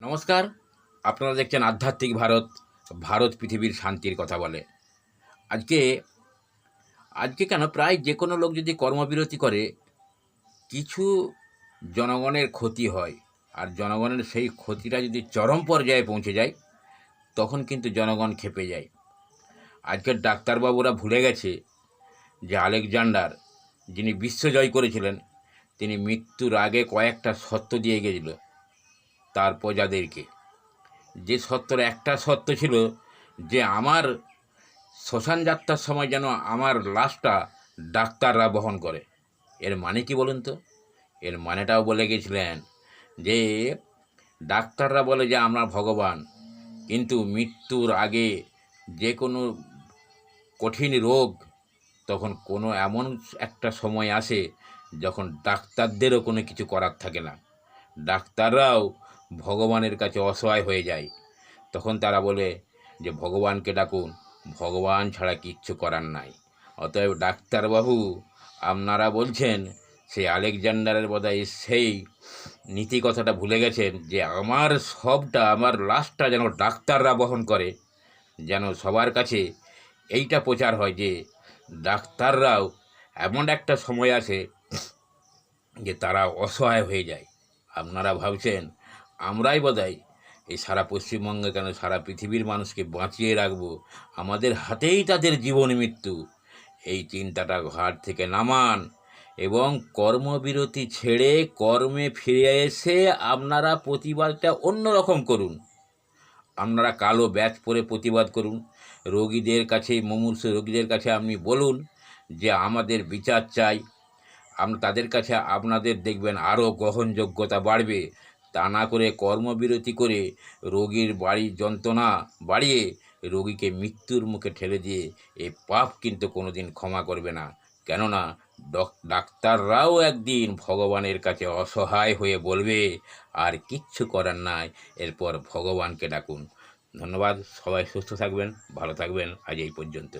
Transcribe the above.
নমস্কার। আপনারা দেখছেন আধ্যাত্মিক ভারত। ভারত পৃথিবীর শান্তির কথা বলে। আজকে আজকে কেন প্রায় যে কোনো লোক যদি কর্মবিরতি করে, কিছু জনগণের ক্ষতি হয়। আর জনগণের সেই ক্ষতিটা যদি চরম পর্যায়ে পৌঁছে যায়, তখন কিন্তু জনগণ ক্ষেপে যায়। আজকের ডাক্তারবাবুরা ভুলে গেছে যে আলেকজান্ডার, যিনি বিশ্ব জয় করেছিলেন, তিনি মৃত্যুর আগে কয়েকটা শর্ত দিয়ে গেছিল তার প্রজাদেরকে। যে সত্যর একটা সত্য ছিল যে আমার শ্মশান যাত্রার সময় যেন আমার লাশটা ডাক্তাররা বহন করে। এর মানে কি বলুন তো? এর মানেটাও বলে গেছিলেন যে ডাক্তাররা বলে যে আমরা ভগবান, কিন্তু মৃত্যুর আগে যে কোনো কঠিন রোগ, তখন কোনো এমন একটা সময় আসে যখন ডাক্তারদেরও কোনো কিছু করার থাকে না। ডাক্তাররাও ভগবানের কাছে অসহায় হয়ে যায়। তখন তারা বলে যে ভগবানকে ডাকুন, ভগবান ছাড়া কিচ্ছু করার নাই। অতএব ডাক্তারবাবু, আপনারা বলছেন সেই আলেকজান্ডারের বোধহয় সেই নীতি কথাটা ভুলে গেছেন যে আমার সবটা, আমার লাশটা যেন ডাক্তাররা বহন করে। যেন সবার কাছে এইটা প্রচার হয় যে ডাক্তাররাও এমন একটা সময় আসে যে তারা অসহায় হয়ে যায়। আপনারা ভাবছেন আমরাই বোধহয় এই সারা পশ্চিমবঙ্গে কেন সারা পৃথিবীর মানুষকে বাঁচিয়ে রাখবো, আমাদের হাতেই তাদের জীবন মৃত্যু। এই চিন্তাটা ঘাট থেকে নামান এবং কর্মবিরতি ছেড়ে কর্মে ফিরে এসে আপনারা প্রতিবাদটা অন্যরকম করুন। আপনারা কালো ব্যাচ পরে প্রতিবাদ করুন। রোগীদের কাছে, মুমূর্ষু রোগীদের কাছে আপনি বলুন যে আমাদের বিচার চাই। তাদের কাছে আপনাদের দেখবেন আরও গ্রহণযোগ্যতা বাড়বে। তা না করে কর্মবিরতি করে রোগীর বাড়ির যন্ত্রণা বাড়িয়ে রোগীকে মৃত্যুর মুখে ঠেলে দিয়ে এই পাপ কিন্তু কোনো দিন ক্ষমা করবে না। কেননা ডাক্তাররাও একদিন ভগবানের কাছে অসহায় হয়ে বলবে আর কিচ্ছু করার নাই, এরপর ভগবানকে ডাকুন। ধন্যবাদ। সবাই সুস্থ থাকবেন, ভালো থাকবেন। আজ এই পর্যন্ত।